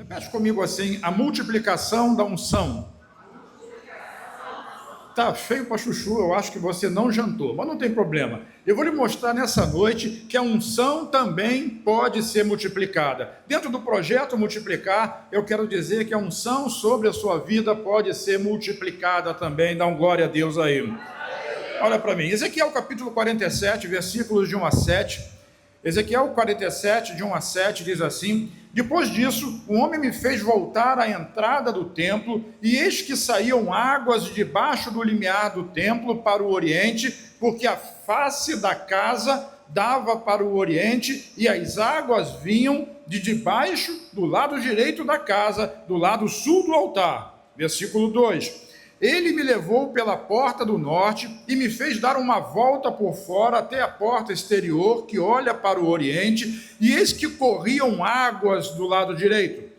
Repete comigo assim: a multiplicação da unção. Tá feio para chuchu, eu acho que você não jantou, mas não tem problema. Eu vou lhe mostrar nessa noite que a unção também pode ser multiplicada. Dentro do projeto Multiplicar, eu quero dizer que a unção sobre a sua vida pode ser multiplicada também. Dá um glória a Deus aí. Olha para mim, Ezequiel capítulo 47, versículos de 1 a 7. Ezequiel 47, de 1 a 7, diz assim: depois disso, o homem me fez voltar à entrada do templo, e eis que saíam águas de debaixo do limiar do templo para o oriente, porque a face da casa dava para o oriente, e as águas vinham de debaixo do lado direito da casa, do lado sul do altar. Versículo 2. Ele me levou pela porta do norte e me fez dar uma volta por fora até a porta exterior que olha para o oriente, e eis que corriam águas do lado direito.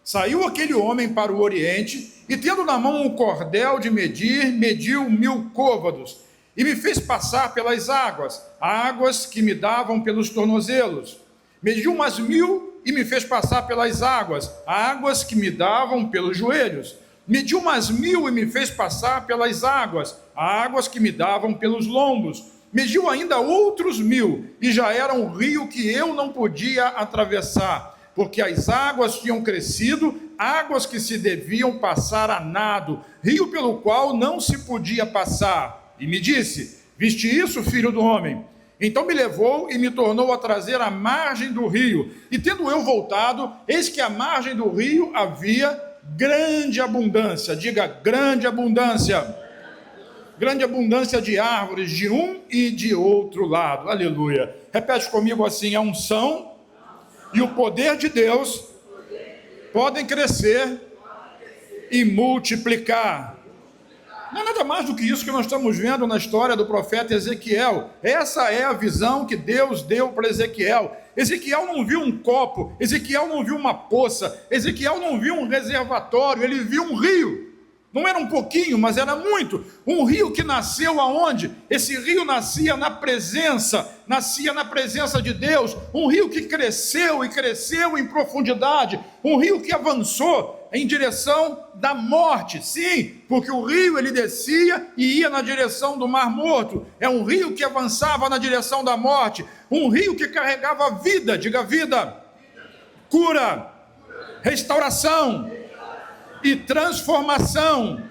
Saiu aquele homem para o oriente e, tendo na mão um cordel de medir, mediu 1000 côvados e me fez passar pelas águas, águas que me davam pelos tornozelos. Mediu umas 1000 e me fez passar pelas águas, águas que me davam pelos joelhos. Mediu umas 1000 e me fez passar pelas águas, águas que me davam pelos lombos. Mediu ainda outros 1000, e já era um rio que eu não podia atravessar, porque as águas tinham crescido, águas que se deviam passar a nado, rio pelo qual não se podia passar. E me disse: viste isso, filho do homem? Então me levou e me tornou a trazer à margem do rio, e tendo eu voltado, eis que à margem do rio havia grande abundância, diga grande abundância de árvores de um e de outro lado, aleluia. Repete comigo assim: a unção e o poder de Deus podem crescer e multiplicar. Não é nada mais do que isso que nós estamos vendo na história do profeta Ezequiel. Essa é a visão que Deus deu para Ezequiel. Ezequiel não viu um copo, Ezequiel não viu uma poça, Ezequiel não viu um reservatório, ele viu um rio. Não era um pouquinho, mas era muito. Um rio que nasceu aonde? Esse rio nascia na presença de Deus. Um rio que cresceu e cresceu em profundidade. Um rio que avançou em direção da morte. Sim, porque o rio ele descia e ia na direção do Mar Morto. É um rio que avançava na direção da morte. Um rio que carregava vida, diga vida, cura, restauração e transformação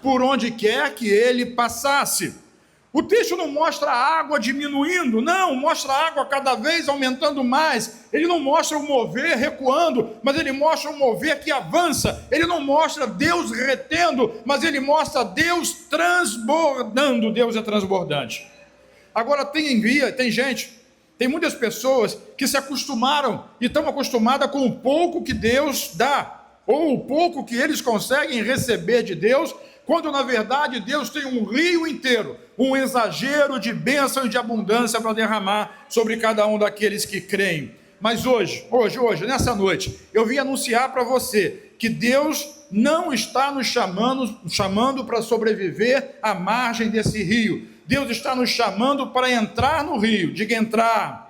por onde quer que ele passasse. O texto não mostra a água diminuindo, não, mostra a água cada vez aumentando mais. Ele não mostra o mover recuando, mas ele mostra o mover que avança. Ele não mostra Deus retendo, mas ele mostra Deus transbordando. Deus é transbordante. Agora tem muitas pessoas que se acostumaram e estão acostumadas com o pouco que Deus dá, ou o pouco que eles conseguem receber de Deus, quando na verdade Deus tem um rio inteiro, um exagero de bênção e de abundância para derramar sobre cada um daqueles que creem. Mas hoje, nessa noite, eu vim anunciar para você que Deus não está nos chamando para sobreviver à margem desse rio. Deus está nos chamando para entrar no rio, diga entrar.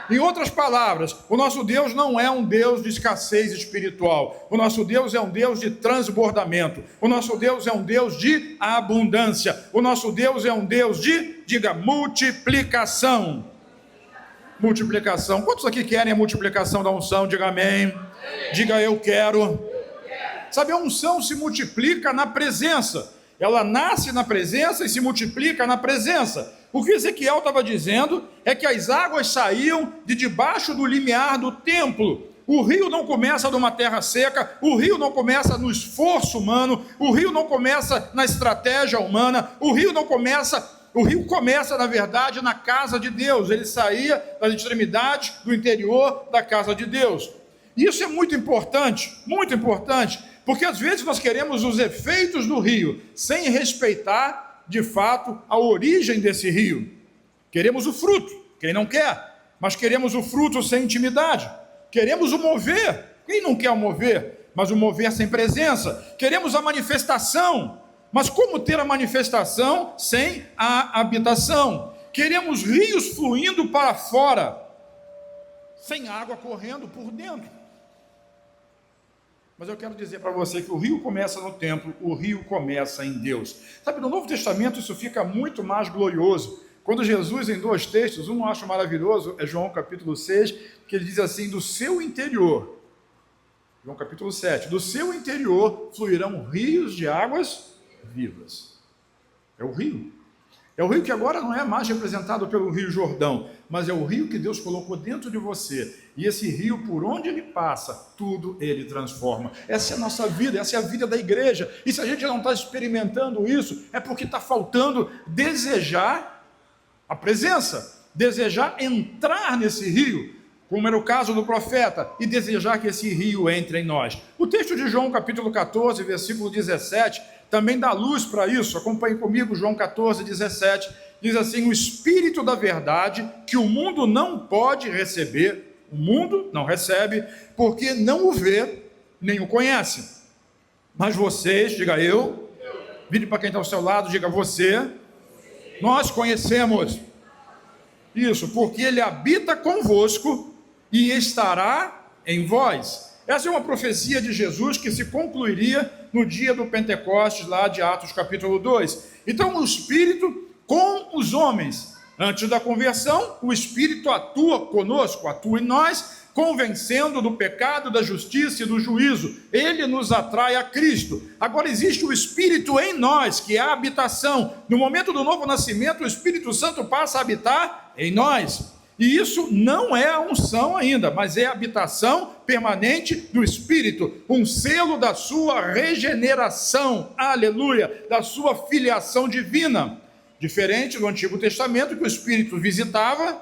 Em outras palavras, o nosso Deus não é um Deus de escassez espiritual. O nosso Deus é um Deus de transbordamento. O nosso Deus é um Deus de abundância. O nosso Deus é um Deus de, diga, multiplicação. Multiplicação. Quantos aqui querem a multiplicação da unção? Diga amém. Diga eu quero. Sabe, a unção se multiplica na presença. Ela nasce na presença e se multiplica na presença. O que Ezequiel estava dizendo é que as águas saíam de debaixo do limiar do templo. O rio não começa numa terra seca, o rio não começa no esforço humano, o rio não começa na estratégia humana, o rio começa, na verdade, na casa de Deus. Ele saía das extremidades do interior da casa de Deus. E isso é muito importante, porque às vezes nós queremos os efeitos do rio, sem respeitar, de fato, a origem desse rio. Queremos o fruto, quem não quer, mas queremos o fruto sem intimidade. Queremos o mover, quem não quer o mover, mas o mover sem presença. Queremos a manifestação, mas como ter a manifestação sem a habitação? Queremos rios fluindo para fora, sem água correndo por dentro. Mas eu quero dizer para você que o rio começa no templo, o rio começa em Deus. Sabe, no Novo Testamento isso fica muito mais glorioso. Quando Jesus, em 2 textos, um eu acho maravilhoso, é João capítulo 6, que ele diz assim, do seu interior, João capítulo 7, do seu interior fluirão rios de águas vivas. É o rio. É o rio que agora não é mais representado pelo Rio Jordão, mas é o rio que Deus colocou dentro de você. E esse rio, por onde ele passa, tudo ele transforma. Essa é a nossa vida, essa é a vida da igreja. E se a gente não está experimentando isso, é porque está faltando desejar a presença, desejar entrar nesse rio, como era o caso do profeta, e desejar que esse rio entre em nós. O texto de João capítulo 14, versículo 17, também dá luz para isso. Acompanhe comigo João 14, 17, diz assim, o Espírito da verdade, que o mundo não pode receber, o mundo não recebe, porque não o vê, nem o conhece. Mas vocês, diga eu, vire para quem está ao seu lado, diga você, nós conhecemos. Isso, porque ele habita convosco e estará em vós. Essa é uma profecia de Jesus que se concluiria no dia do Pentecostes, lá de Atos capítulo 2. Então o Espírito com os homens, antes da conversão, o Espírito atua conosco, atua em nós, convencendo do pecado, da justiça e do juízo. Ele nos atrai a Cristo. Agora existe o Espírito em nós, que é a habitação. No momento do novo nascimento, o Espírito Santo passa a habitar em nós. E isso não é a unção ainda, mas é a habitação permanente do Espírito, um selo da sua regeneração, aleluia, da sua filiação divina. Diferente do Antigo Testamento, que o Espírito visitava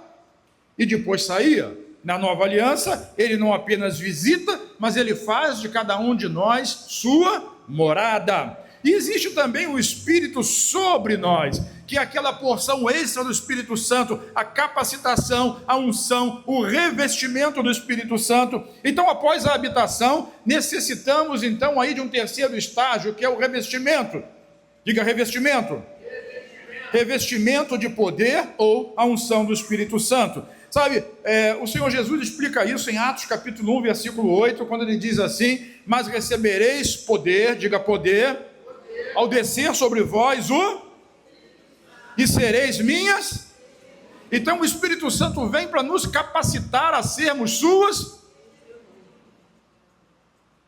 e depois saía. Na Nova Aliança, ele não apenas visita, mas ele faz de cada um de nós sua morada. E existe também o Espírito sobre nós, que é aquela porção extra do Espírito Santo, a capacitação, a unção, o revestimento do Espírito Santo. Então, após a habitação, necessitamos então aí de um terceiro estágio, que é o revestimento. Diga revestimento. Revestimento de poder ou a unção do Espírito Santo. Sabe, o Senhor Jesus explica isso em Atos capítulo 1, versículo 8, quando ele diz assim, mas recebereis poder, diga poder, ao descer sobre vós e sereis minhas. Então o Espírito Santo vem para nos capacitar a sermos suas.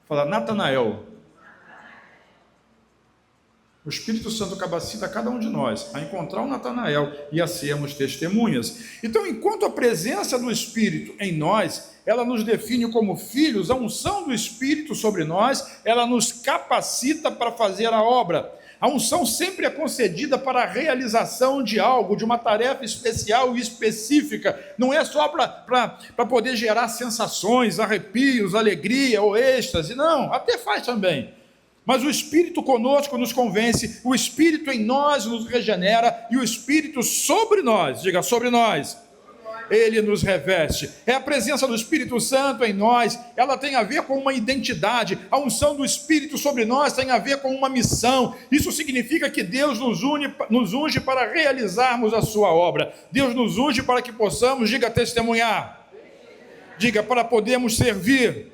Fala, Natanael. O Espírito Santo capacita cada um de nós a encontrar o Natanael e a sermos testemunhas. Então, enquanto a presença do Espírito em nós, ela nos define como filhos, a unção do Espírito sobre nós, ela nos capacita para fazer a obra. A unção sempre é concedida para a realização de algo, de uma tarefa especial e específica. Não é só para poder gerar sensações, arrepios, alegria ou êxtase. Não, até faz também. Mas o Espírito conosco nos convence, o Espírito em nós nos regenera e o Espírito sobre nós, diga sobre nós, ele nos reveste. É a presença do Espírito Santo em nós, ela tem a ver com uma identidade. A unção do Espírito sobre nós tem a ver com uma missão. Isso significa que Deus nos unge para realizarmos a sua obra. Deus nos unge para que possamos, diga testemunhar, diga para podermos servir.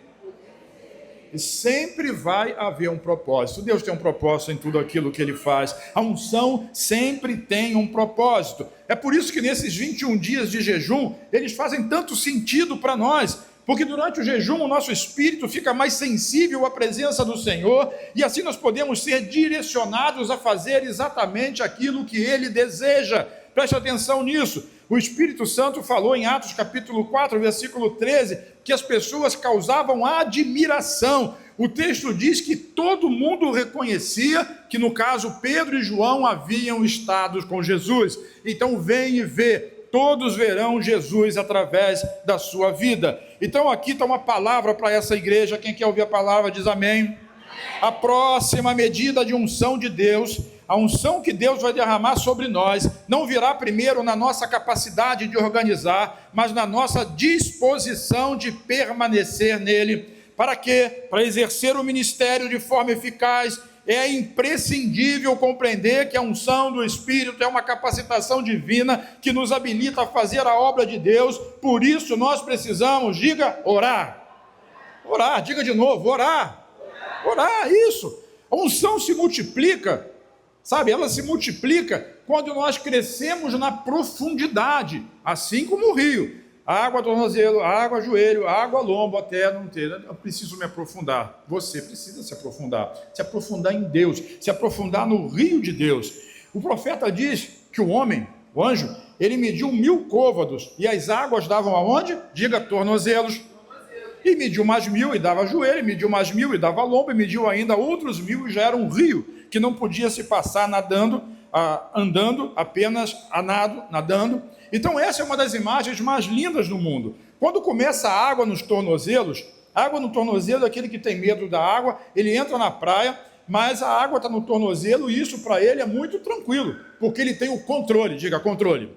E sempre vai haver um propósito. Deus tem um propósito em tudo aquilo que Ele faz. A unção sempre tem um propósito. É por isso que nesses 21 dias de jejum, eles fazem tanto sentido para nós, porque durante o jejum o nosso espírito fica mais sensível à presença do Senhor, e assim nós podemos ser direcionados a fazer exatamente aquilo que Ele deseja. Preste atenção nisso. O Espírito Santo falou em Atos capítulo 4, versículo 13, que as pessoas causavam admiração. O texto diz que todo mundo reconhecia que, no caso, Pedro e João haviam estado com Jesus. Então, vem e vê. Todos verão Jesus através da sua vida. Então, aqui está uma palavra para essa igreja. Quem quer ouvir a palavra diz amém. A próxima medida de unção de Deus, a unção que Deus vai derramar sobre nós, não virá primeiro na nossa capacidade de organizar, mas na nossa disposição de permanecer nele. Para quê? Para exercer o ministério de forma eficaz. É imprescindível compreender que a unção do Espírito é uma capacitação divina que nos habilita a fazer a obra de Deus. Por isso nós precisamos, diga, orar. Orar, diga de novo, orar. Orar, isso. A unção se multiplica, sabe? Ela se multiplica quando nós crescemos na profundidade, assim como o rio. Água tornozelo, água joelho, água lombo, até não ter. Eu preciso me aprofundar. Você precisa se aprofundar em Deus, se aprofundar no rio de Deus. O profeta diz que o homem, o anjo, ele mediu 1000 côvados e as águas davam aonde? Diga, tornozelos. E mediu mais 1000 e dava joelho, mediu mais 1000 e dava lombo, e mediu ainda outros 1000 e já era um rio que não podia se passar nadando, andando, apenas a nado, nadando. Então essa é uma das imagens mais lindas do mundo. Quando começa a água nos tornozelos, água no tornozelo é aquele que tem medo da água, ele entra na praia, mas a água está no tornozelo e isso para ele é muito tranquilo, porque ele tem o controle, diga controle.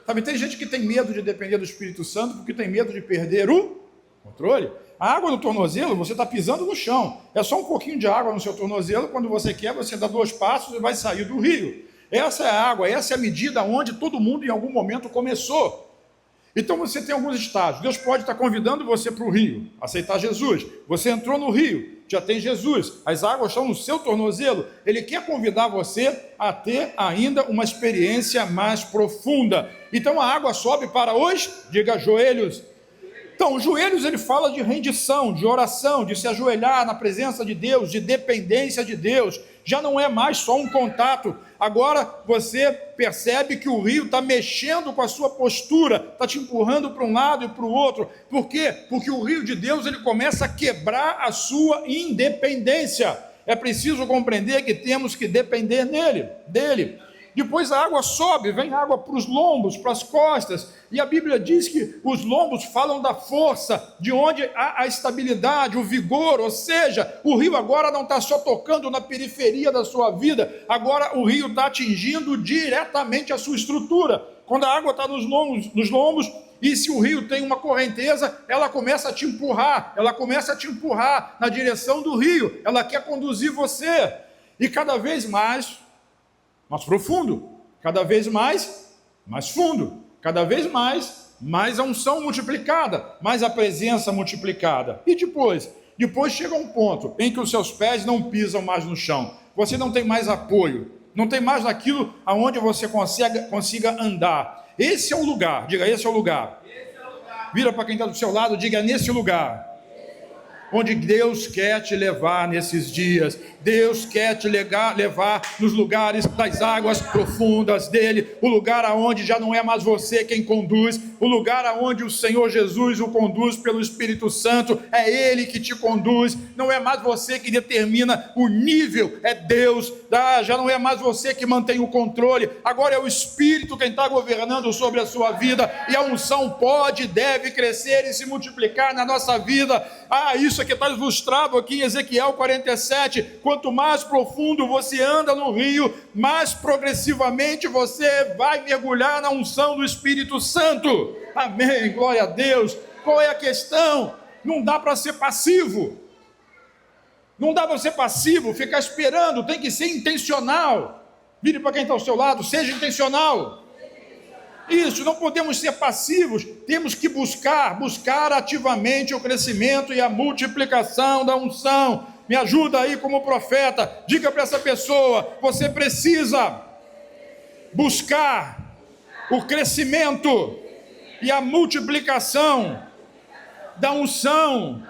Sabe, tem gente que tem medo de depender do Espírito Santo porque tem medo de perder o controle. A água no tornozelo, você está pisando no chão. É só um pouquinho de água no seu tornozelo, quando você quer, você dá 2 passos e vai sair do rio. Essa é a água, essa é a medida onde todo mundo em algum momento começou. Então você tem alguns estágios. Deus pode estar convidando você para o rio, aceitar Jesus. Você entrou no rio, já tem Jesus. As águas estão no seu tornozelo. Ele quer convidar você a ter ainda uma experiência mais profunda. Então a água sobe para os, diga, joelhos. Então, os joelhos, ele fala de rendição, de oração, de se ajoelhar na presença de Deus, de dependência de Deus. Já não é mais só um contato. Agora você percebe que o rio está mexendo com a sua postura, está te empurrando para um lado e para o outro. Por quê? Porque o rio de Deus, ele começa a quebrar a sua independência. É preciso compreender que temos que depender dele. Depois a água sobe, vem água para os lombos, para as costas, e a Bíblia diz que os lombos falam da força, de onde há a estabilidade, o vigor, ou seja, o rio agora não está só tocando na periferia da sua vida, agora o rio está atingindo diretamente a sua estrutura. Quando a água está nos lombos, e se o rio tem uma correnteza, ela começa a te empurrar na direção do rio, ela quer conduzir você, e cada vez mais profundo, cada vez mais fundo, cada vez mais a unção multiplicada, mais a presença multiplicada. E depois chega um ponto em que os seus pés não pisam mais no chão, você não tem mais apoio, não tem mais naquilo aonde você consiga andar. Esse é o lugar, diga, esse é o lugar. Vira para quem está do seu lado, diga, nesse lugar. Onde Deus quer te levar nesses dias. Deus quer te levar nos lugares das águas profundas dele, o lugar aonde já não é mais você quem conduz, o lugar aonde o Senhor Jesus o conduz pelo Espírito Santo, é ele que te conduz, não é mais você que determina o nível, é Deus, já não é mais você que mantém o controle, agora é o Espírito quem está governando sobre a sua vida, e a unção pode e deve crescer e se multiplicar na nossa vida. Isso aqui está ilustrado aqui em Ezequiel 47, quanto mais profundo você anda no rio, mais progressivamente você vai mergulhar na unção do Espírito Santo. Amém, glória a Deus. Qual é a questão? Não dá para ser passivo, ficar esperando, tem que ser intencional. Vire para quem está ao seu lado, seja intencional. Isso, não podemos ser passivos, temos que buscar ativamente o crescimento e a multiplicação da unção. Me ajuda aí como profeta, diga para essa pessoa, você precisa buscar o crescimento e a multiplicação da unção.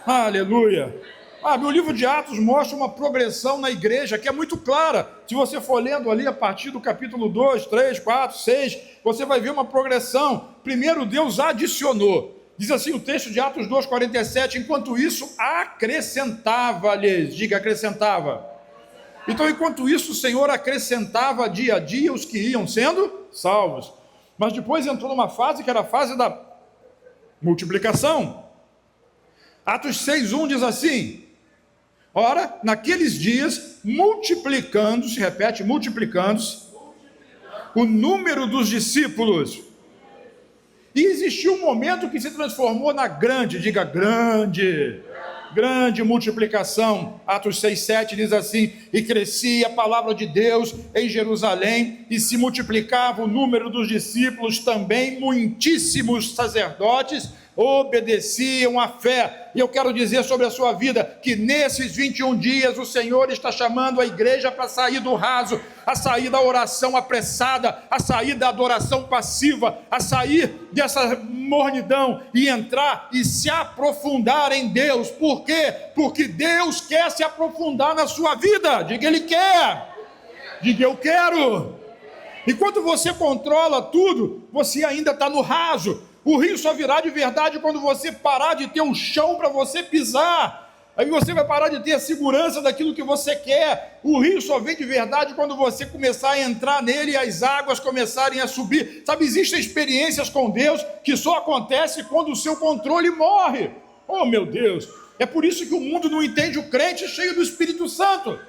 Aleluia. O livro de Atos mostra uma progressão na igreja que é muito clara. Se você for lendo ali a partir do capítulo 2, 3, 4, 6, você vai ver uma progressão. Primeiro Deus adicionou. Diz assim o texto de Atos 2, 47, enquanto isso acrescentava-lhes. Diga, acrescentava. Então, enquanto isso, o Senhor acrescentava dia a dia os que iam sendo salvos. Mas depois entrou numa fase que era a fase da multiplicação. Atos 6:1 diz assim: ora, naqueles dias, multiplicando-se o número dos discípulos. E existiu um momento que se transformou na grande, diga grande multiplicação. Atos 6:7 diz assim: e crescia a palavra de Deus em Jerusalém, e se multiplicava o número dos discípulos, também muitíssimos sacerdotes obedeciam à fé. E eu quero dizer sobre a sua vida que nesses 21 dias o Senhor está chamando a igreja para sair do raso, a sair da oração apressada, a sair da adoração passiva, a sair dessa mornidão e entrar e se aprofundar em Deus. Por quê? Porque Deus quer se aprofundar na sua vida. Diga, Ele quer. Diga, eu quero. Enquanto você controla tudo, você ainda está no raso. O rio só virá de verdade quando você parar de ter um chão para você pisar. Aí você vai parar de ter a segurança daquilo que você quer. O rio só vem de verdade quando você começar a entrar nele e as águas começarem a subir. Sabe, existem experiências com Deus que só acontecem quando o seu controle morre. Oh, meu Deus! É por isso que o mundo não entende o crente cheio do Espírito Santo.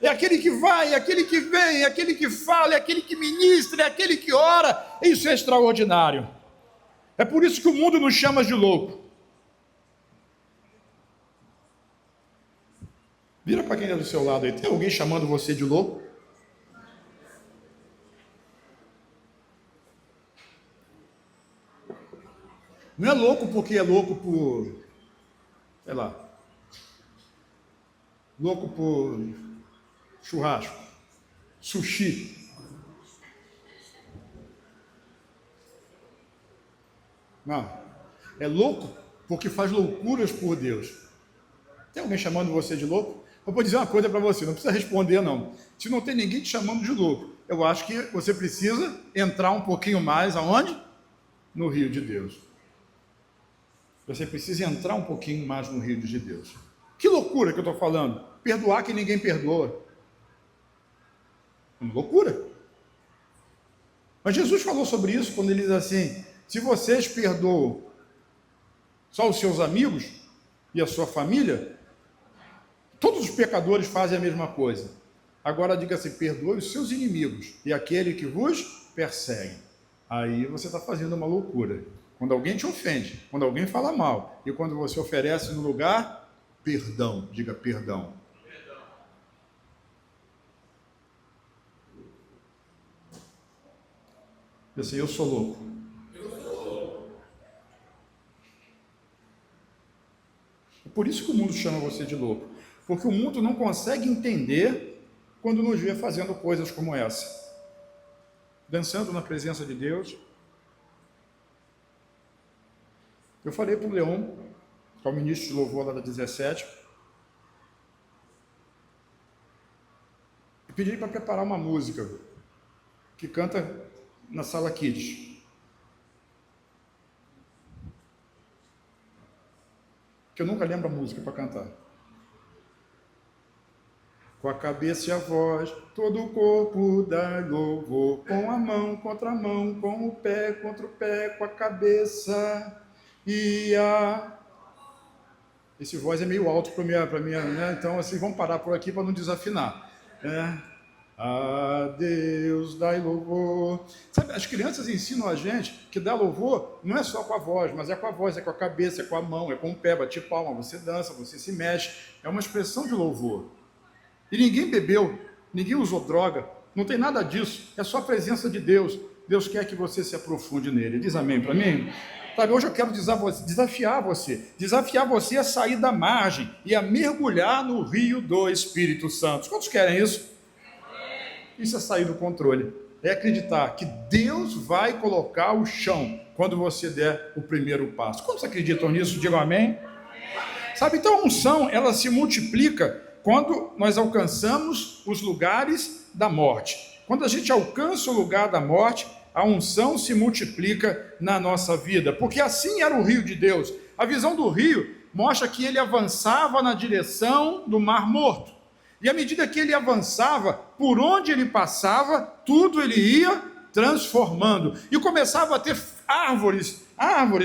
É aquele que vai, é aquele que vem, é aquele que fala, é aquele que ministra, é aquele que ora. Isso é extraordinário. É por isso que o mundo nos chama de louco. Vira para quem está do seu lado aí. Tem alguém chamando você de louco? Não é louco porque é louco por, sei lá, louco por churrasco, sushi. Não, é louco porque faz loucuras por Deus. Tem alguém chamando você de louco? Eu vou dizer uma coisa para você, não precisa responder não. Se não tem ninguém te chamando de louco, eu acho que você precisa entrar um pouquinho mais aonde? No rio de Deus. Você precisa entrar um pouquinho mais no rio de Deus. Que loucura que eu estou falando. Perdoar que ninguém perdoa. Uma loucura. Mas Jesus falou sobre isso quando ele diz assim: se vocês perdoam só os seus amigos e a sua família, todos os pecadores fazem a mesma coisa. Agora diga assim: perdoe os seus inimigos e aquele que vos persegue. Aí você está fazendo uma loucura. Quando alguém te ofende, quando alguém fala mal, e quando você oferece no lugar, perdão. Diga perdão. Diga assim: eu sou louco. É por isso que o mundo chama você de louco. Porque o mundo não consegue entender quando nos vê fazendo coisas como essa. Dançando na presença de Deus. Eu falei para o Leon, que é o ministro de louvor lá da 17, e pedi para preparar uma música que canta na sala Kids. Que eu nunca lembro a música para cantar. Com a cabeça e a voz, todo o corpo dá louvor, com a mão contra a mão, com o pé contra o pé, com a cabeça e a... Esse voz é meio alto para minha, né? Então assim, vamos parar por aqui para não desafinar. A Deus dai louvor. Sabe, as crianças ensinam a gente que dar louvor não é só com a voz, mas é com a voz, é com a cabeça, é com a mão, é com o pé, bate palma, você dança, você se mexe. É uma expressão de louvor. E ninguém bebeu, ninguém usou droga, não tem nada disso, é só a presença de Deus. Deus quer que você se aprofunde nele. Diz amém para mim? Sabe, hoje eu quero desafiar você a sair da margem e a mergulhar no rio do Espírito Santo. Quantos querem isso? Isso é sair do controle, é acreditar que Deus vai colocar o chão quando você der o primeiro passo. Quantos acreditam nisso? Digam amém. Sabe, então a unção, ela se multiplica quando nós alcançamos os lugares da morte. Quando a gente alcança o lugar da morte, a unção se multiplica na nossa vida, porque assim era o rio de Deus. A visão do rio mostra que ele avançava na direção do Mar Morto. E à medida que ele avançava, por onde ele passava, tudo ele ia transformando. E começava a ter árvores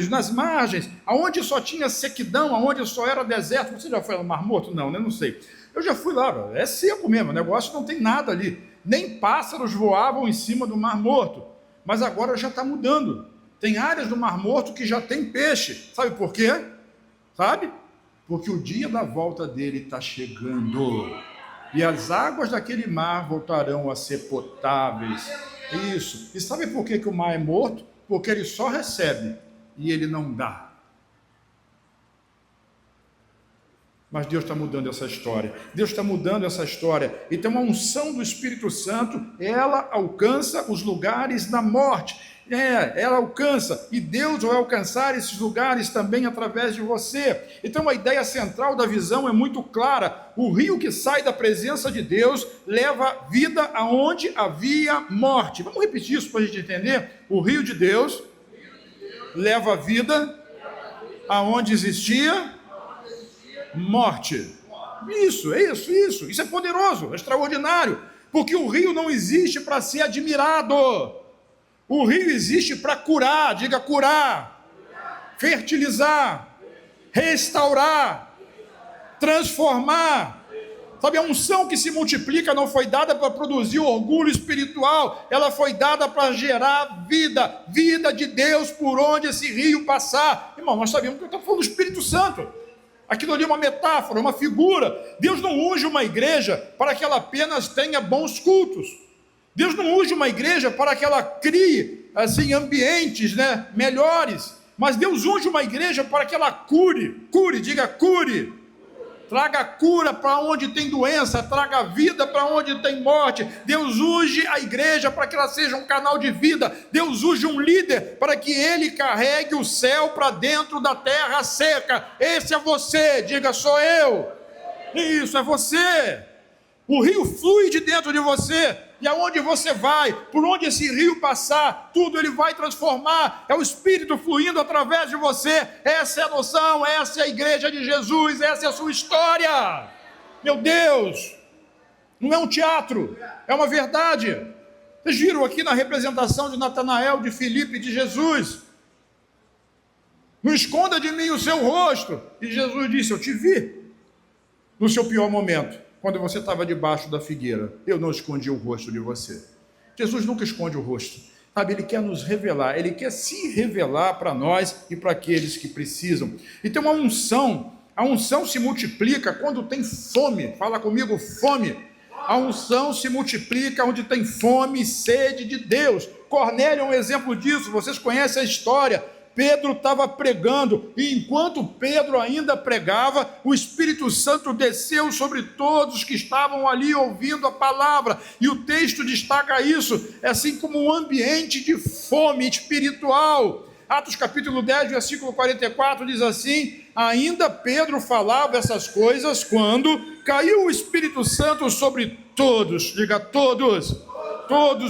nas margens, aonde só tinha sequidão, aonde só era deserto. Você já foi no Mar Morto? Não, né? Não sei. Eu já fui lá, é seco mesmo, o negócio não tem nada ali. Nem pássaros voavam em cima do Mar Morto. Mas agora já está mudando. Tem áreas do Mar Morto que já tem peixe. Sabe por quê? Sabe? Porque o dia da volta dele está chegando. E as águas daquele mar voltarão a ser potáveis. Isso. E sabe por que o mar é morto? Porque ele só recebe e ele não dá. Mas Deus está mudando essa história. Deus está mudando essa história. Então a unção do Espírito Santo, ela alcança os lugares da morte. Ela alcança, e Deus vai alcançar esses lugares também através de você. Então a ideia central da visão é muito clara. O rio que sai da presença de Deus leva vida aonde havia morte. Vamos repetir isso para a gente entender? O rio de Deus leva vida aonde existia morte. Isso é poderoso, é extraordinário, porque o rio não existe para ser admirado, o rio existe para curar, diga curar, fertilizar, restaurar, transformar. Sabe, a unção que se multiplica não foi dada para produzir orgulho espiritual, ela foi dada para gerar vida de Deus por onde esse rio passar. Irmão, nós sabemos que eu estou falando do Espírito Santo. Aquilo ali é uma metáfora, uma figura. Deus não unge uma igreja para que ela apenas tenha bons cultos. Deus não unge uma igreja para que ela crie assim, ambientes, melhores. Mas Deus unge uma igreja para que ela cure. Diga cure. Traga cura para onde tem doença, traga vida para onde tem morte. Deus unge a igreja para que ela seja um canal de vida. Deus unge um líder para que ele carregue o céu para dentro da terra seca. Esse é você, diga sou eu. Isso, é você. O rio flui de dentro de você. E aonde você vai, por onde esse rio passar, tudo ele vai transformar. É o Espírito fluindo através de você. Essa é a noção, essa é a igreja de Jesus, essa é a sua história. Meu Deus, não é um teatro, é uma verdade. Vocês viram aqui na representação de Natanael, de Filipe, de Jesus. Não esconda de mim o seu rosto. E Jesus disse, eu te vi no seu pior momento. Quando você estava debaixo da figueira, eu não escondi o rosto de você. Jesus nunca esconde o rosto. Sabe, ele quer nos revelar, ele quer se revelar para nós e para aqueles que precisam. Então a unção se multiplica quando tem fome. Fala comigo, fome. A unção se multiplica onde tem fome e sede de Deus. Cornélio é um exemplo disso, vocês conhecem a história. Pedro estava pregando, e enquanto Pedro ainda pregava, o Espírito Santo desceu sobre todos que estavam ali ouvindo a palavra, e o texto destaca isso, assim como um ambiente de fome espiritual. Atos capítulo 10, versículo 44 diz assim, ainda Pedro falava essas coisas quando caiu o Espírito Santo sobre todos, diga todos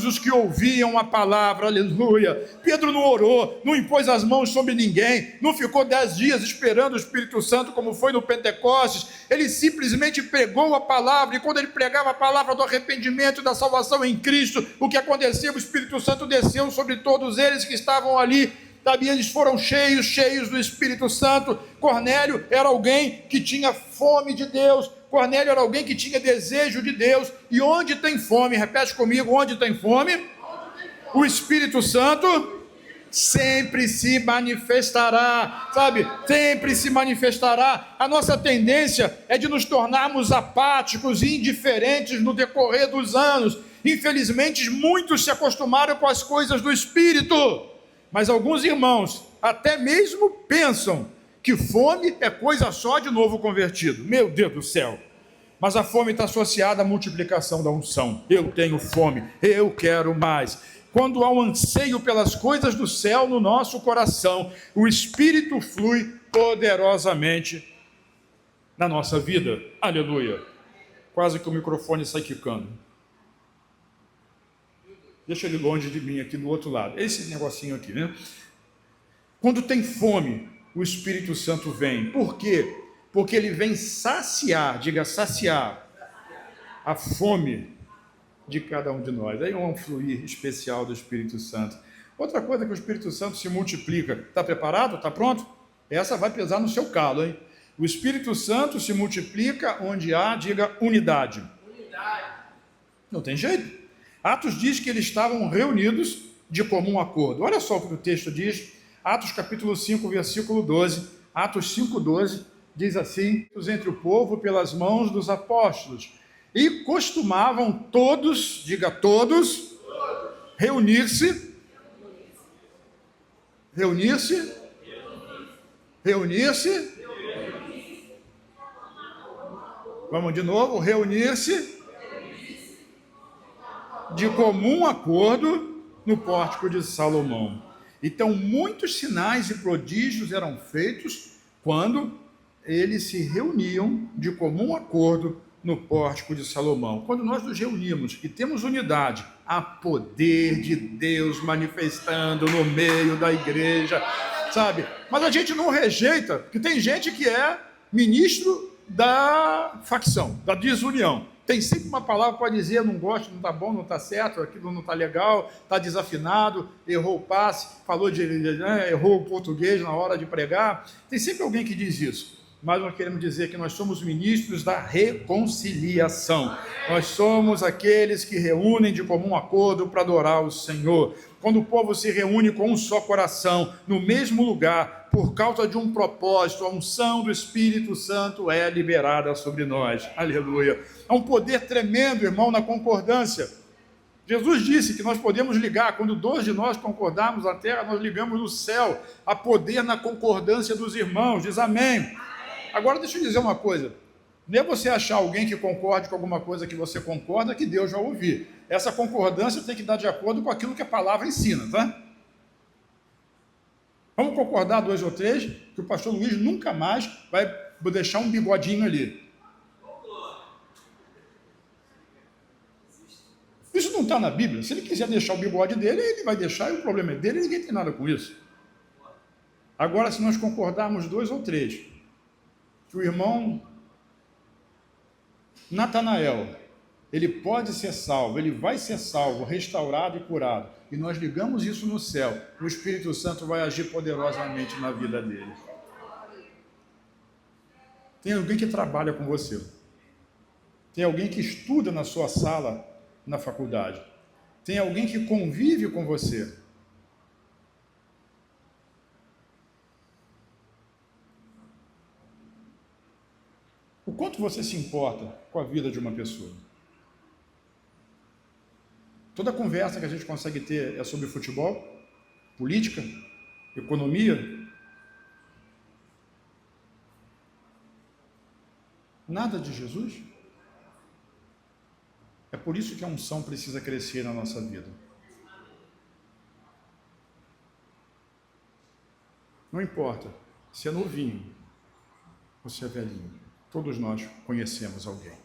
os que ouviam a palavra, aleluia. Pedro não orou, não impôs as mãos sobre ninguém, não ficou 10 dias esperando o Espírito Santo como foi no Pentecostes, ele simplesmente pregou a palavra, e quando ele pregava a palavra do arrependimento e da salvação em Cristo, o que aconteceu? O Espírito Santo desceu sobre todos eles que estavam ali, sabe? Eles foram cheios do Espírito Santo. Cornélio era alguém que tinha fome de Deus, Cornélio era alguém que tinha desejo de Deus, e onde tem fome, repete comigo, onde tem fome, o Espírito Santo sempre se manifestará, sabe, sempre se manifestará. A nossa tendência é de nos tornarmos apáticos e indiferentes no decorrer dos anos. Infelizmente, muitos se acostumaram com as coisas do Espírito, mas alguns irmãos até mesmo pensam que fome é coisa só de novo convertido. Meu Deus do céu! Mas a fome está associada à multiplicação da unção. Eu tenho fome, eu quero mais. Quando há um anseio pelas coisas do céu no nosso coração, o Espírito flui poderosamente na nossa vida. Aleluia! Quase que o microfone sai quicando. Deixa ele longe de mim aqui do outro lado. Esse negocinho aqui, né? Quando tem fome, o Espírito Santo vem. Por quê? Porque ele vem saciar, diga saciar, a fome de cada um de nós. Aí é um fluir especial do Espírito Santo. Outra coisa que o Espírito Santo se multiplica. Está preparado? Está pronto? Essa vai pesar no seu calo, hein? O Espírito Santo se multiplica onde há, diga, unidade. Não tem jeito. Atos diz que eles estavam reunidos de comum acordo. Olha só o que o texto diz. Atos capítulo 5, versículo 12. Atos 5, 12. Diz assim, entre o povo pelas mãos dos apóstolos, e costumavam todos, diga todos, reunir-se Reunir-se. Vamos de novo, reunir-se de comum acordo no pórtico de Salomão. Então, muitos sinais e prodígios eram feitos quando eles se reuniam de comum acordo no pórtico de Salomão. Quando nós nos reunimos e temos unidade, há poder de Deus manifestando no meio da igreja, sabe? Mas a gente não rejeita, porque tem gente que é ministro da facção, da desunião. Tem sempre uma palavra para dizer, não gosto, não está bom, não está certo, aquilo não está legal, está desafinado, errou o passe, falou errou o português na hora de pregar. Tem sempre alguém que diz isso. Mas nós queremos dizer que nós somos ministros da reconciliação. Nós somos aqueles que reúnem de comum acordo para adorar o Senhor. Quando o povo se reúne com um só coração, no mesmo lugar, por causa de um propósito, a unção do Espírito Santo é liberada sobre nós. Aleluia. É um poder tremendo, irmão, na concordância. Jesus disse que nós podemos ligar, quando 2 de nós concordarmos na terra, nós ligamos no céu. Há poder na concordância dos irmãos. Diz amém. Agora deixa eu dizer uma coisa, não é você achar alguém que concorde com alguma coisa que você concorda que Deus vai ouvir. Essa concordância tem que dar de acordo com aquilo que a palavra ensina, tá? Vamos concordar 2 ou 3, que o pastor Luiz nunca mais vai deixar um bigodinho ali. Isso não está na Bíblia. Se ele quiser deixar o bigode dele, ele vai deixar, e o problema é dele, ninguém tem nada com isso. Agora, se nós concordarmos 2 ou 3, que o irmão Natanael, ele pode ser salvo, ele vai ser salvo, restaurado e curado, e nós ligamos isso no céu, o Espírito Santo vai agir poderosamente na vida dele. Tem alguém que trabalha com você, tem alguém que estuda na sua sala, na faculdade, tem alguém que convive com você. O quanto você se importa com a vida de uma pessoa? Toda conversa que a gente consegue ter é sobre futebol, política, economia. Nada de Jesus? É por isso que a unção precisa crescer na nossa vida. Não importa se é novinho ou se é velhinho. Todos nós conhecemos alguém.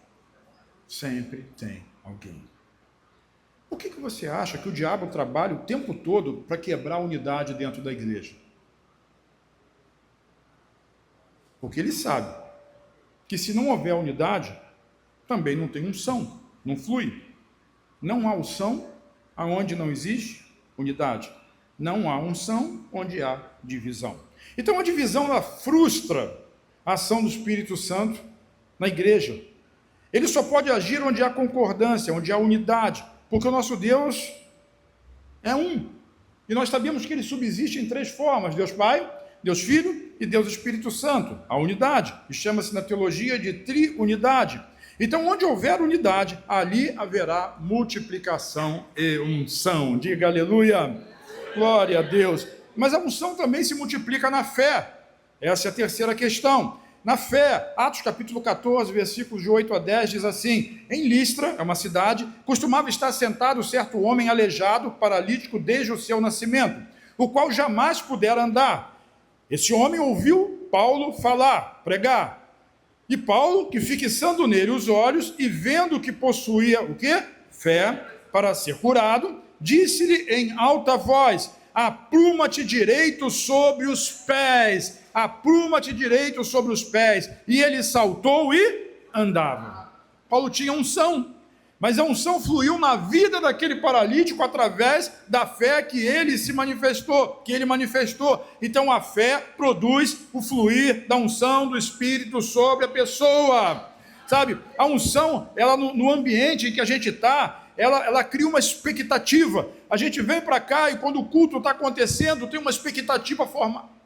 Sempre tem alguém. Por que você acha que o diabo trabalha o tempo todo para quebrar a unidade dentro da igreja? Porque ele sabe que se não houver unidade, também não tem unção, não flui. Não há unção aonde não existe unidade. Não há unção onde há divisão. Então a divisão ela frustra a ação do Espírito Santo na igreja. Ele só pode agir onde há concordância, onde há unidade, porque o nosso Deus é um. E nós sabemos que ele subsiste em 3 formas: Deus Pai, Deus Filho e Deus Espírito Santo. A unidade, e chama-se na teologia de triunidade. Então, onde houver unidade, ali haverá multiplicação e unção. Diga aleluia, glória a Deus. Mas a unção também se multiplica na fé. Essa é a terceira questão. Na fé, Atos capítulo 14, versículos de 8 a 10, diz assim: em Listra, é uma cidade, costumava estar sentado certo homem aleijado, paralítico desde o seu nascimento, o qual jamais pudera andar. Esse homem ouviu Paulo falar, pregar. E Paulo, que fixando nele os olhos e vendo que possuía o quê? Fé para ser curado, disse-lhe em alta voz: apruma-te direito sobre os pés. Apruma-te direito sobre os pés. E ele saltou e andava. Paulo tinha unção, mas a unção fluiu na vida daquele paralítico através da fé que ele manifestou. Então a fé produz o fluir da unção do Espírito sobre a pessoa. Sabe, a unção, ela no ambiente em que a gente está, ela cria uma expectativa. A gente vem para cá e quando o culto está acontecendo, tem uma expectativa formada.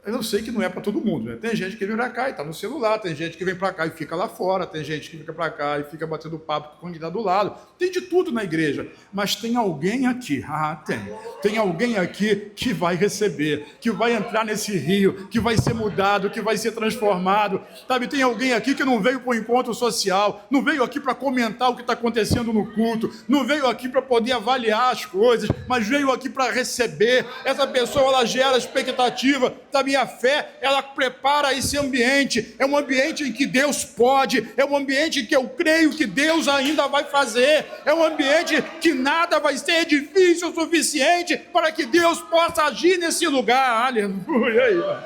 Eu sei que não é para todo mundo, né? Tem gente que vem para cá e está no celular, tem gente que vem para cá e fica lá fora, tem gente que fica para cá e fica batendo papo com quem está do lado. Tem de tudo na igreja, mas tem alguém aqui, tem alguém aqui que vai receber, que vai entrar nesse rio, que vai ser mudado, que vai ser transformado, sabe? Tem alguém aqui que não veio para o encontro social, não veio aqui para comentar o que está acontecendo no culto, não veio aqui para poder avaliar as coisas, mas veio aqui para receber. Essa pessoa, ela gera expectativa, sabe? A fé, ela prepara esse ambiente, é um ambiente em que Deus pode, é um ambiente em que eu creio que Deus ainda vai fazer, é um ambiente que nada vai ser difícil o suficiente para que Deus possa agir nesse lugar. Aleluia.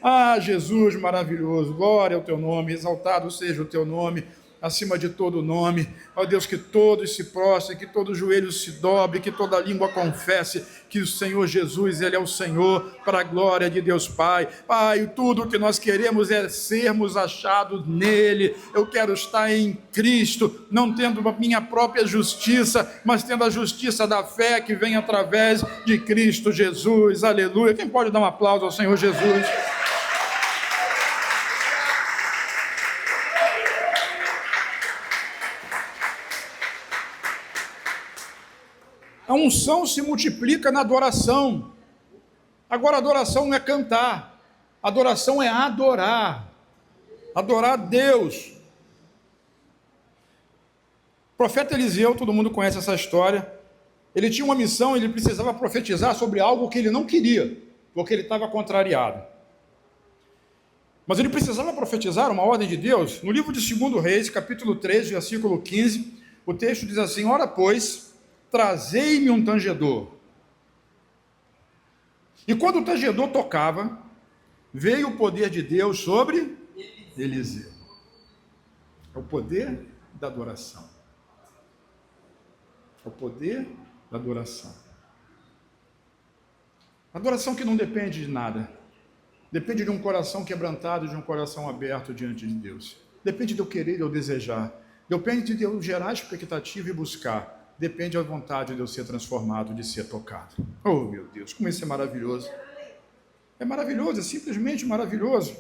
Ah, Jesus maravilhoso, glória ao teu nome, exaltado seja o teu nome, acima de todo nome. Ó Deus, que todos se prostrem, que todo joelho se dobre, que toda língua confesse que o Senhor Jesus, Ele é o Senhor, para a glória de Deus Pai. Pai, tudo que nós queremos é sermos achados nele. Eu quero estar em Cristo, não tendo a minha própria justiça, mas tendo a justiça da fé que vem através de Cristo Jesus. Aleluia. Quem pode dar um aplauso ao Senhor Jesus? A unção se multiplica na adoração. Agora, adoração não é cantar. Adoração é adorar. Adorar a Deus. O profeta Eliseu, todo mundo conhece essa história. Ele tinha uma missão, ele precisava profetizar sobre algo que ele não queria, porque ele estava contrariado. Mas ele precisava profetizar uma ordem de Deus. No livro de 2 Reis, capítulo 3, versículo 15, o texto diz assim: ora, pois, trazei-me um tangedor. E quando o tangedor tocava, veio o poder de Deus sobre Eliseu. É o poder da adoração. É o poder da adoração. Adoração que não depende de nada. Depende de um coração quebrantado, de um coração aberto diante de Deus. Depende de eu querer, de eu desejar. Depende de eu gerar expectativa e buscar. Depende da vontade de eu ser transformado, de ser tocado. Oh, meu Deus, como isso é maravilhoso. É maravilhoso, é simplesmente maravilhoso.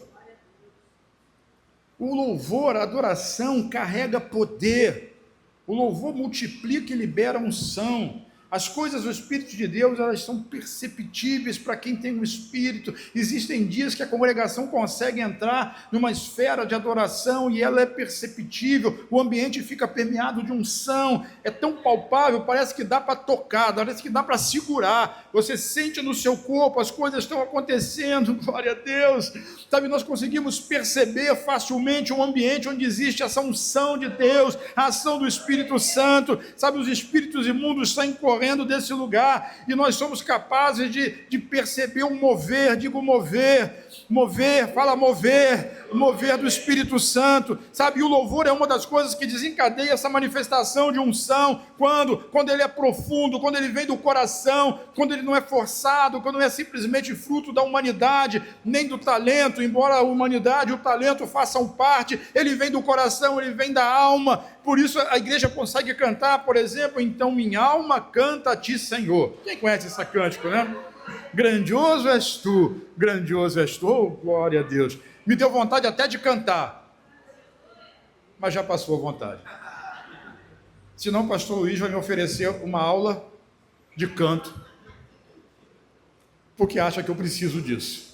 O louvor, a adoração carrega poder. O louvor multiplica e libera unção. As coisas do Espírito de Deus, elas são perceptíveis para quem tem o Espírito. Existem dias que a congregação consegue entrar numa esfera de adoração e ela é perceptível, o ambiente fica permeado de unção, é tão palpável, parece que dá para tocar, parece que dá para segurar, você sente no seu corpo, as coisas estão acontecendo, glória a Deus, sabe, nós conseguimos perceber facilmente um ambiente onde existe essa unção de Deus, a ação do Espírito Santo, sabe, os espíritos imundos saem correndo desse lugar, e nós somos capazes de perceber um mover, digo mover, fala mover do Espírito Santo, sabe, e o louvor é uma das coisas que desencadeia essa manifestação de unção, quando ele é profundo, quando ele vem do coração, quando ele não é forçado, quando não é simplesmente fruto da humanidade, nem do talento, embora a humanidade e o talento façam parte, ele vem do coração, ele vem da alma. Por isso a igreja consegue cantar, por exemplo, então minha alma canta a ti, Senhor. Quem conhece esse cântico, né? Grandioso és tu, oh, glória a Deus. Me deu vontade até de cantar, mas já passou a vontade. Senão o pastor Luiz vai me oferecer uma aula de canto, porque acha que eu preciso disso.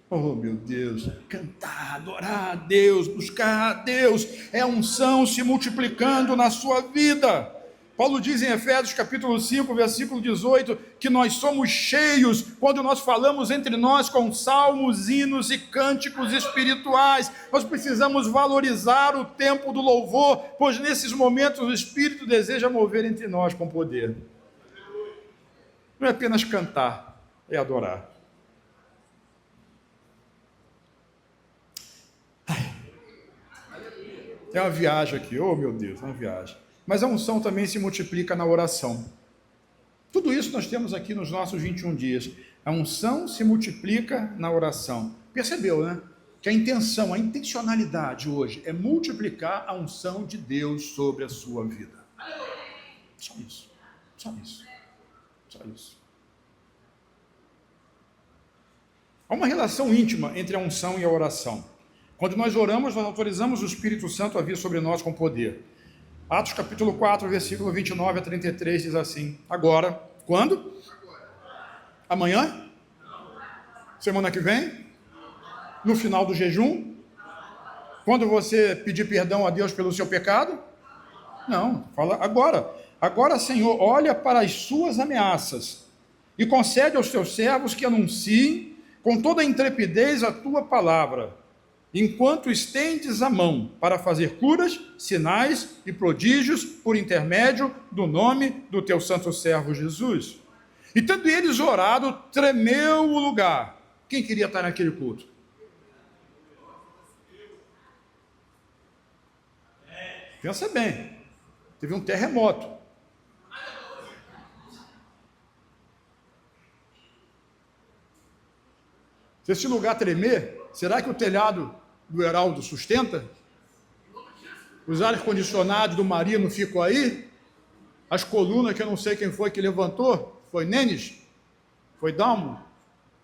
Oh, meu Deus, cantar, adorar a Deus, buscar a Deus, é a unção se multiplicando na sua vida. Paulo diz em Efésios capítulo 5, versículo 18, que nós somos cheios quando nós falamos entre nós com salmos, hinos e cânticos espirituais. Nós precisamos valorizar o tempo do louvor, pois nesses momentos o Espírito deseja mover entre nós com poder. Não é apenas cantar, é adorar. É uma viagem aqui, oh meu Deus, uma viagem. Mas a unção também se multiplica na oração. Tudo isso nós temos aqui nos nossos 21 dias. A unção se multiplica na oração. Percebeu, né? Que a intenção, a intencionalidade hoje é multiplicar a unção de Deus sobre a sua vida. Só isso. Só isso. Só isso. Há uma relação íntima entre a unção e a oração. Quando nós oramos, nós autorizamos o Espírito Santo a vir sobre nós com poder. Atos capítulo 4, versículo 29 a 33 diz assim: agora, quando? Amanhã? Semana que vem? No final do jejum? Quando você pedir perdão a Deus pelo seu pecado? Não, fala agora. Agora, Senhor, olha para as suas ameaças e concede aos teus servos que anunciem com toda a intrepidez a tua palavra, enquanto estendes a mão para fazer curas, sinais e prodígios por intermédio do nome do teu santo servo Jesus. E tendo eles orado, tremeu o lugar. Quem queria estar naquele culto? Pensa bem, teve um terremoto. Se esse lugar tremer, será que o telhado do Heraldo sustenta? Os ar-condicionados do Marino ficam aí? As colunas que eu não sei quem foi que levantou? Foi Nenes? Foi Dalmo?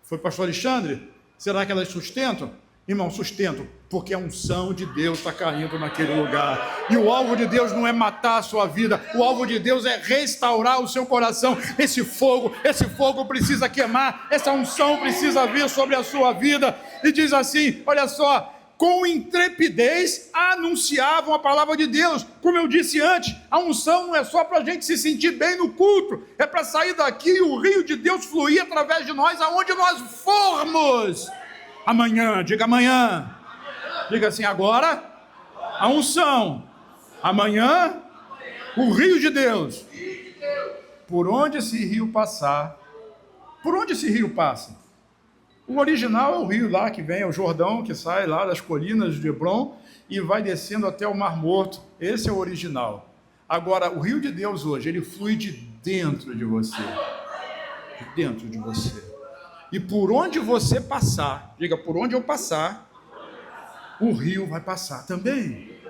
Foi pastor Alexandre? Será que elas sustentam? Irmão, sustentam, porque a unção de Deus está caindo naquele lugar. E o alvo de Deus não é matar a sua vida, o alvo de Deus é restaurar o seu coração. Esse fogo precisa queimar, essa unção precisa vir sobre a sua vida. E diz assim, olha só, com intrepidez anunciavam a palavra de Deus. Como eu disse antes, a unção não é só para a gente se sentir bem no culto, é para sair daqui e o rio de Deus fluir através de nós, aonde nós formos. Amanhã, diga amanhã. Diga assim, agora, a unção. Amanhã, o rio de Deus. Por onde esse rio passar? Por onde esse rio passa? O original é o rio lá que vem, é o Jordão, que sai lá das colinas de Hebron e vai descendo até o Mar Morto. Esse é o original. Agora, o rio de Deus hoje, ele flui de dentro de você. De dentro de você. E por onde você passar, diga, por onde eu passar, o rio vai passar também.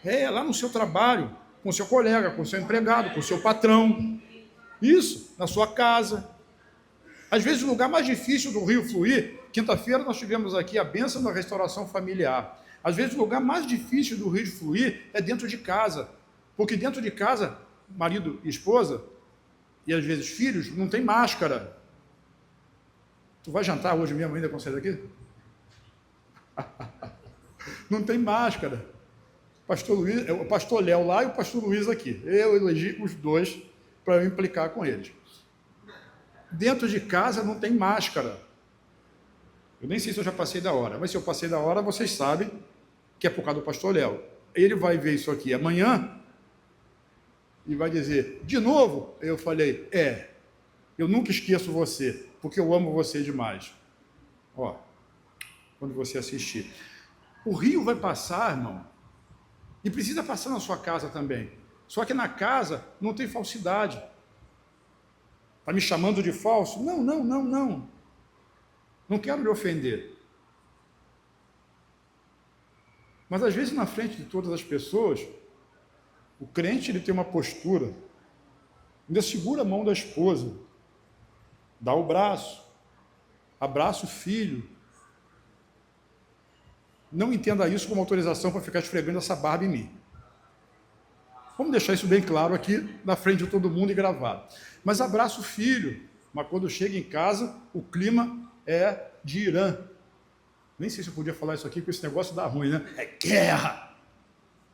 É, lá no seu trabalho, com o seu colega, com o seu empregado, com o seu patrão. Isso, na sua casa. Às vezes o lugar mais difícil do rio fluir, quinta-feira nós tivemos aqui a bênção da restauração familiar. Às vezes o lugar mais difícil do rio de fluir é dentro de casa. Porque dentro de casa, marido e esposa, e às vezes filhos, não tem máscara. Tu vai jantar hoje mesmo ainda quando sair daqui? Não tem máscara. O pastor Léo lá e o pastor Luiz aqui. Eu elegi os dois para eu implicar com eles. Dentro de casa não tem máscara. Eu nem sei se eu já passei da hora, mas se eu passei da hora, vocês sabem que é por causa do pastor Léo. Ele vai ver isso aqui amanhã e vai dizer, de novo? Eu falei, eu nunca esqueço você, porque eu amo você demais. Ó, quando você assistir. O rio vai passar, irmão, e precisa passar na sua casa também. Só que na casa não tem falsidade. Está me chamando de falso? Não. Não quero lhe ofender. Mas às vezes na frente de todas as pessoas, o crente ele tem uma postura, ainda segura a mão da esposa, dá o braço, abraça o filho. Não entenda isso como autorização para ficar esfregando essa barba em mim. Vamos deixar isso bem claro aqui, na frente de todo mundo e gravado. Mas abraça o filho. Mas quando chega em casa, o clima é de Irã. Nem sei se eu podia falar isso aqui, porque esse negócio dá ruim, né? É guerra.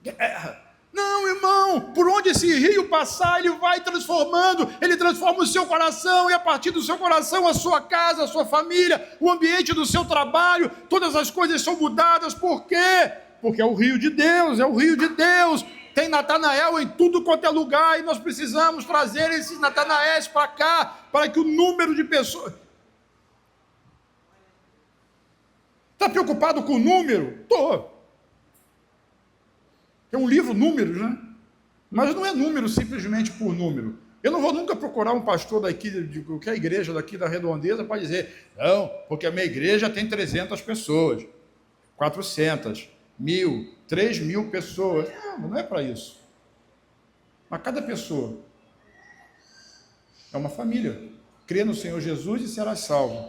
Guerra. Não, irmão, por onde esse rio passar, ele vai transformando, ele transforma o seu coração, e a partir do seu coração, a sua casa, a sua família, o ambiente do seu trabalho, todas as coisas são mudadas. Por quê? Porque é o rio de Deus, é o rio de Deus. Tem Natanael em tudo quanto é lugar, e nós precisamos trazer esses Natanaéis para cá, para que o número de pessoas... Está preocupado com o número? Estou. É um livro Números, né? Mas não é número simplesmente por número. Eu não vou nunca procurar um pastor daqui, de qualquer igreja daqui da Redondeza, para dizer, não, porque a minha igreja tem 300 pessoas, 400, 1.000, 3.000 pessoas. Não é para isso. Mas cada pessoa é uma família. Crê no Senhor Jesus e será salvo.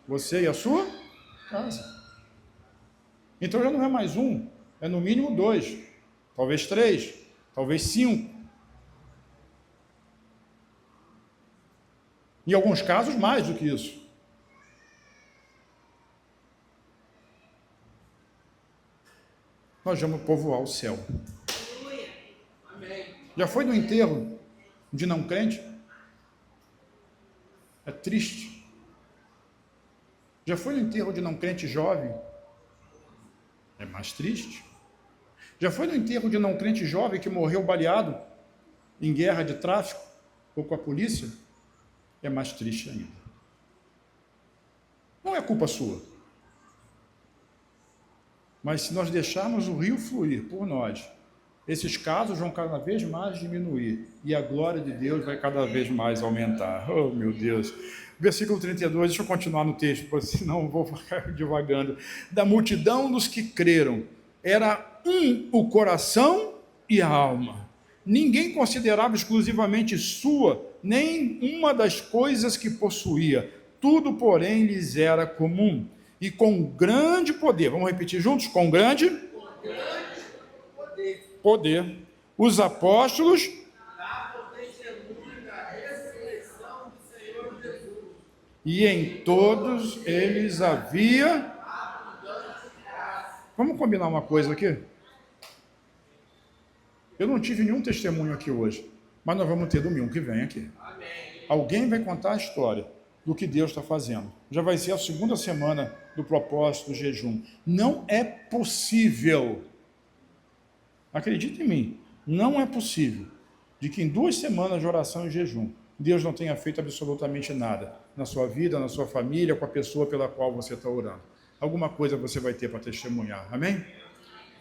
Você e a sua casa. Então já não é mais um, é no mínimo 2, talvez 3, talvez 5. Em alguns casos, mais do que isso. Nós vamos povoar o céu. Já foi no enterro de não crente? É triste. Já foi no enterro de não crente jovem? É mais triste. Já foi no enterro de não crente jovem que morreu baleado em guerra de tráfico ou com a polícia? É mais triste ainda. Não é culpa sua. Mas se nós deixarmos o rio fluir por nós, esses casos vão cada vez mais diminuir e a glória de Deus vai cada vez mais aumentar. Oh, meu Deus! Versículo 32, deixa eu continuar no texto, porque senão eu vou ficar divagando. Da multidão dos que creram, era o coração e a alma. Ninguém considerava exclusivamente sua nem uma das coisas que possuía. Tudo, porém, lhes era comum. E com grande poder, vamos repetir juntos? Com grande poder, os apóstolos e em todos eles havia. Vamos combinar uma coisa aqui? Eu não tive nenhum testemunho aqui hoje, mas nós vamos ter domingo que vem aqui. Alguém vai contar a história do que Deus está fazendo. Já vai ser a segunda semana do propósito do jejum. Não é possível, acredite em mim, não é possível de que em 2 semanas de oração e jejum, Deus não tenha feito absolutamente nada na sua vida, na sua família, com a pessoa pela qual você está orando. Alguma coisa você vai ter para testemunhar, amém?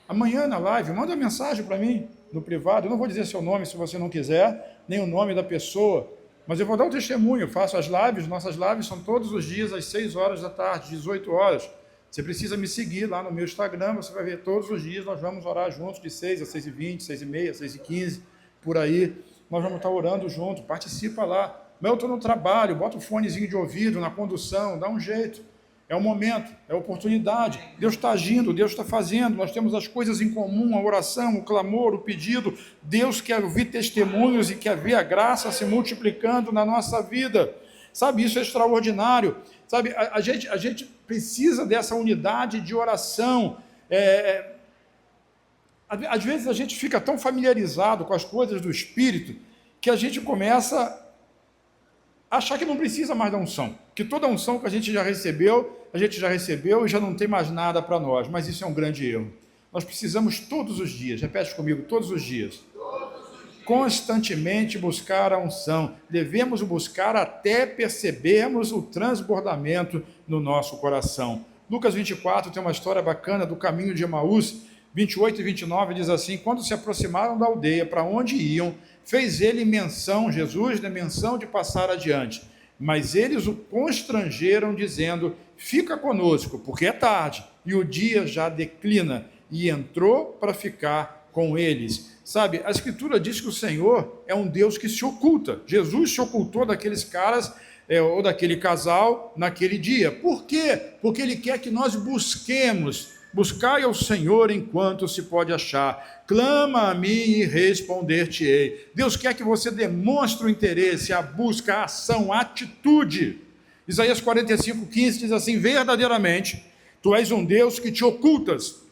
Amanhã na live, manda mensagem para mim, no privado. Eu não vou dizer seu nome se você não quiser, nem o nome da pessoa, mas eu vou dar um testemunho. Eu faço as lives, nossas lives são todos os dias às 6 horas da tarde, 18 horas. Você precisa me seguir lá no meu Instagram, você vai ver todos os dias, nós vamos orar juntos de 6 a 6h20, 6h30, 6h15, por aí. Nós vamos estar orando junto, participa lá. Mas eu estou no trabalho, bota o fonezinho de ouvido, na condução, dá um jeito. É o momento, é a oportunidade. Deus está agindo, Deus está fazendo. Nós temos as coisas em comum, a oração, o clamor, o pedido. Deus quer ouvir testemunhos e quer ver a graça se multiplicando na nossa vida. Sabe, isso é extraordinário. Sabe, a gente precisa dessa unidade de oração. Às vezes a gente fica tão familiarizado com as coisas do Espírito que a gente começa a achar que não precisa mais da unção, que toda a unção que a gente já recebeu e já não tem mais nada para nós, mas isso é um grande erro. Nós precisamos todos os dias, repete comigo, todos os dias, constantemente buscar a unção. Devemos buscar até percebermos o transbordamento no nosso coração. Lucas 24 tem uma história bacana do caminho de Emaús, 28 e 29 diz assim: quando se aproximaram da aldeia para onde iam, fez ele menção, Jesus, menção de passar adiante. Mas eles o constrangeram, dizendo: fica conosco, porque é tarde, e o dia já declina. E entrou para ficar com eles. Sabe, a Escritura diz que o Senhor é um Deus que se oculta. Jesus se ocultou daqueles caras, ou daquele casal, naquele dia. Por quê? Porque Ele quer que nós busquemos. Buscai ao Senhor enquanto se pode achar. Clama a mim e responder-te-ei. Deus quer que você demonstre o interesse, a busca, a ação, a atitude. Isaías 45:15 diz assim: verdadeiramente, tu és um Deus que te ocultas,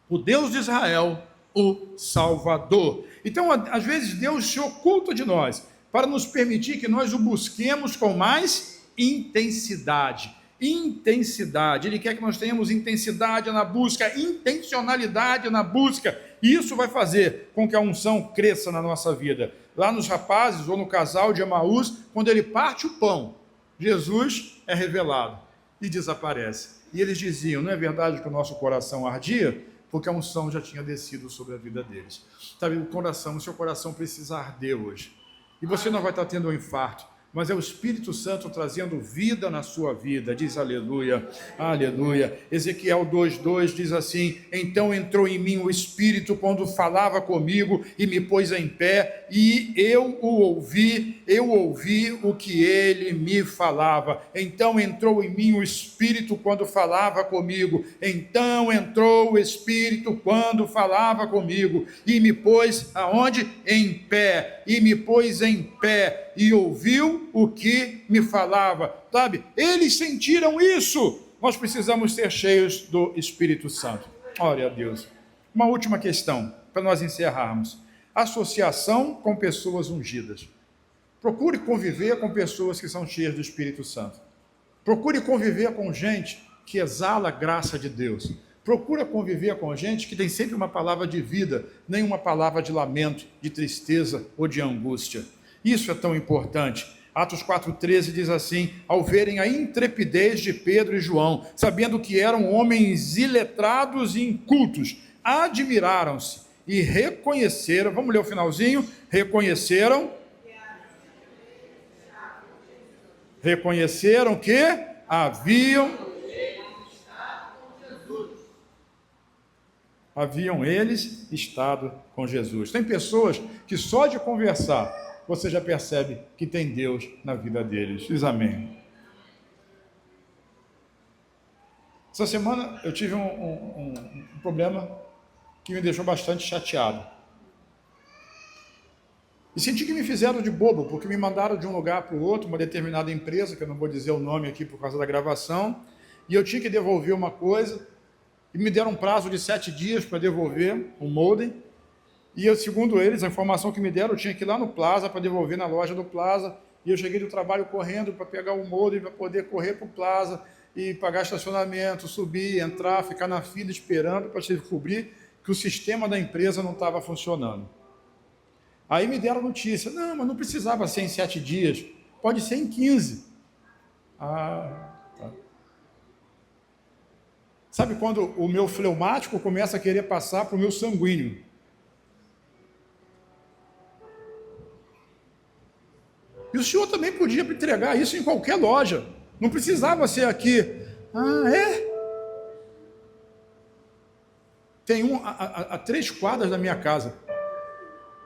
o Deus de Israel, o Salvador. Então, às vezes, Deus se oculta de nós, para nos permitir que nós o busquemos com mais intensidade. Ele quer que nós tenhamos intensidade na busca, intencionalidade na busca, e isso vai fazer com que a unção cresça na nossa vida. Lá nos rapazes, ou no casal de Emaús, quando ele parte o pão, Jesus é revelado e desaparece. E eles diziam: não é verdade que o nosso coração ardia? Porque a unção já tinha descido sobre a vida deles. Sabe, o seu coração precisa arder hoje. E você não vai estar tendo um infarto, mas é o Espírito Santo trazendo vida na sua vida. Diz aleluia, aleluia. Ezequiel 2:2 diz assim: então entrou em mim o Espírito quando falava comigo e me pôs em pé, e eu ouvi o que ele me falava. Então entrou em mim o Espírito quando falava comigo. Então entrou o Espírito quando falava comigo e me pôs aonde? Em pé. E me pôs em pé e ouviu o que me falava. Sabe? Eles sentiram isso. Nós precisamos ser cheios do Espírito Santo. Glória a Deus. Uma última questão para nós encerrarmos. Associação com pessoas ungidas. Procure conviver com pessoas que são cheias do Espírito Santo. Procure conviver com gente que exala a graça de Deus. Procura conviver com gente que tem sempre uma palavra de vida, nem uma palavra de lamento, de tristeza ou de angústia. Isso é tão importante. Atos 4,13 diz assim: ao verem a intrepidez de Pedro e João, sabendo que eram homens iletrados e incultos, admiraram-se e reconheceram, vamos ler o finalzinho, reconheceram que haviam eles estado com Jesus. Tem pessoas que só de conversar você já percebe que tem Deus na vida deles. Diz amém. Essa semana eu tive um problema que me deixou bastante chateado. E senti que me fizeram de bobo, porque me mandaram de um lugar para o outro, uma determinada empresa, que eu não vou dizer o nome aqui por causa da gravação, e eu tinha que devolver uma coisa, e me deram um prazo de 7 dias para devolver um modem, e eu, segundo eles, a informação que me deram, eu tinha que ir lá no Plaza para devolver na loja do Plaza, e eu cheguei do trabalho correndo para pegar o modem, para poder correr para o Plaza, e pagar estacionamento, subir, entrar, ficar na fila esperando para descobrir que o sistema da empresa não estava funcionando. Aí me deram notícia: não, mas não precisava ser em 7 dias, pode ser em 15. Tá. Sabe quando o meu fleumático começa a querer passar para o meu sanguíneo? E o senhor também podia entregar isso em qualquer loja, não precisava ser aqui. Tem um a 3 quadras da minha casa,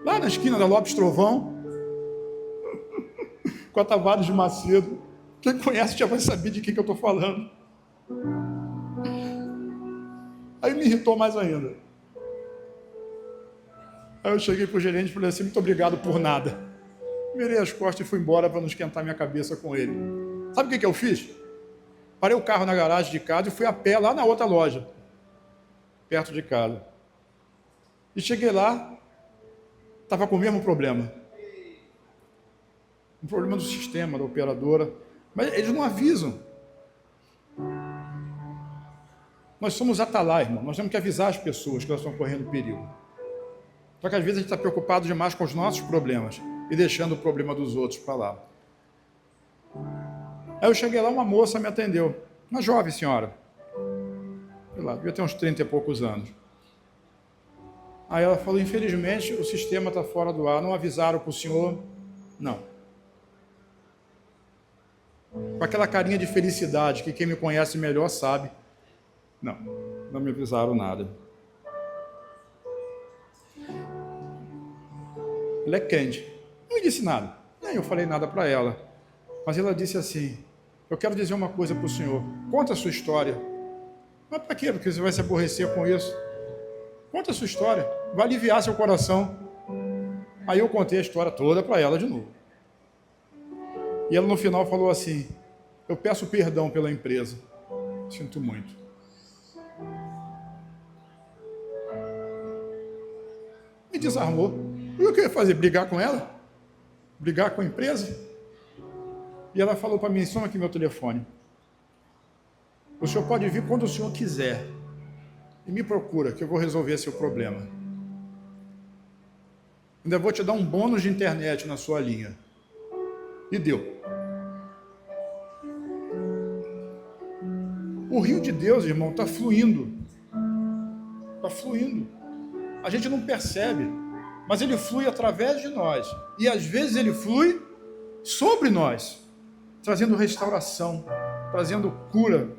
lá na esquina da Lopes Trovão, com a Tavares de Macedo. Quem conhece já vai saber de que eu estou falando. Aí me irritou mais ainda. Aí eu cheguei para o gerente e falei assim: muito obrigado por nada. Virei as costas e fui embora para não esquentar minha cabeça com ele. Sabe o que eu fiz? Parei o carro na garagem de casa e fui a pé lá na outra loja, perto de casa. E cheguei lá, estava com o mesmo problema. Um problema do sistema, da operadora. Mas eles não avisam. Nós somos atalaia, irmão. Nós temos que avisar as pessoas que elas estão correndo perigo. Só que às vezes a gente está preocupado demais com os nossos problemas e deixando o problema dos outros para lá. Aí eu cheguei lá, uma moça me atendeu. Uma jovem senhora. Sei lá, devia ter uns 30 e poucos anos. Aí ela falou: infelizmente o sistema está fora do ar, não avisaram para o senhor? Não. Com aquela carinha de felicidade que quem me conhece melhor sabe. Não me avisaram nada. Ela é quente. Não me disse nada. Nem eu falei nada para ela. Mas ela disse assim: eu quero dizer uma coisa para o senhor. Conta a sua história. Mas para quê? Porque você vai se aborrecer com isso. Conta a sua história. Vai aliviar seu coração. Aí eu contei a história toda para ela de novo. E ela no final falou assim: eu peço perdão pela empresa. Sinto muito. Me desarmou. E o que eu ia fazer? Brigar com ela? Brigar com a empresa? E ela falou para mim: soma aqui meu telefone. O senhor pode vir quando o senhor quiser. E me procura, que eu vou resolver seu problema. Ainda vou te dar um bônus de internet na sua linha. E deu. O rio de Deus, irmão, está fluindo. Está fluindo. A gente não percebe, mas ele flui através de nós. E às vezes ele flui sobre nós, trazendo restauração, trazendo cura,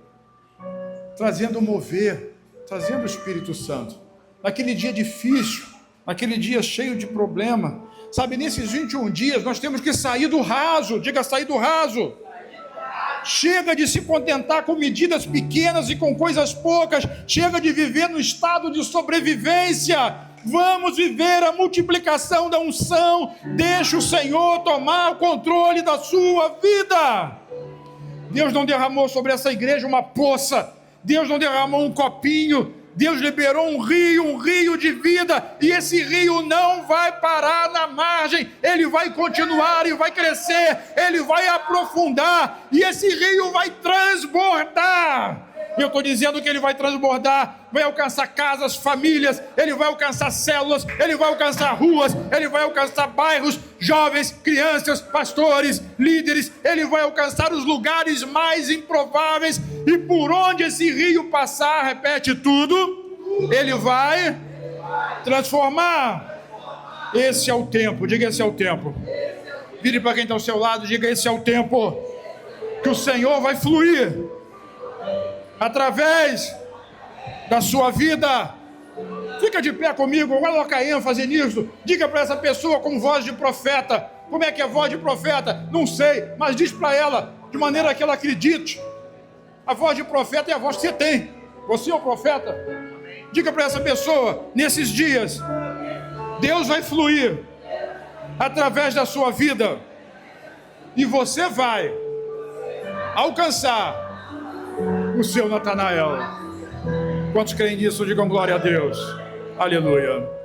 trazendo mover, trazendo o Espírito Santo. Naquele dia difícil, naquele dia cheio de problema, sabe, nesses 21 dias nós temos que sair do raso, diga sair do raso. Chega de se contentar com medidas pequenas e com coisas poucas, chega de viver no estado de sobrevivência. Vamos viver a multiplicação da unção, deixa o Senhor tomar o controle da sua vida. Deus não derramou sobre essa igreja uma poça, Deus não derramou um copinho, Deus liberou um rio de vida, e esse rio não vai parar na margem, ele vai continuar e vai crescer, ele vai aprofundar, e esse rio vai transbordar. Eu estou dizendo que ele vai transbordar, vai alcançar casas, famílias, ele vai alcançar células, ele vai alcançar ruas, ele vai alcançar bairros, jovens, crianças, pastores, líderes, ele vai alcançar os lugares mais improváveis, e por onde esse rio passar, repete tudo, ele vai transformar. Esse é o tempo, diga esse é o tempo. Vire para quem está ao seu lado, diga esse é o tempo, que o Senhor vai fluir através da sua vida. Fica de pé comigo, coloca ênfase nisso. Diga para essa pessoa com voz de profeta. Como é que é voz de profeta? Não sei, mas diz para ela, de maneira que ela acredite. A voz de profeta é a voz que você tem. Você é o profeta. Diga para essa pessoa, nesses dias, Deus vai fluir através da sua vida, e você vai alcançar o seu Natanael. Quantos creem nisso, digam glória a Deus. Aleluia.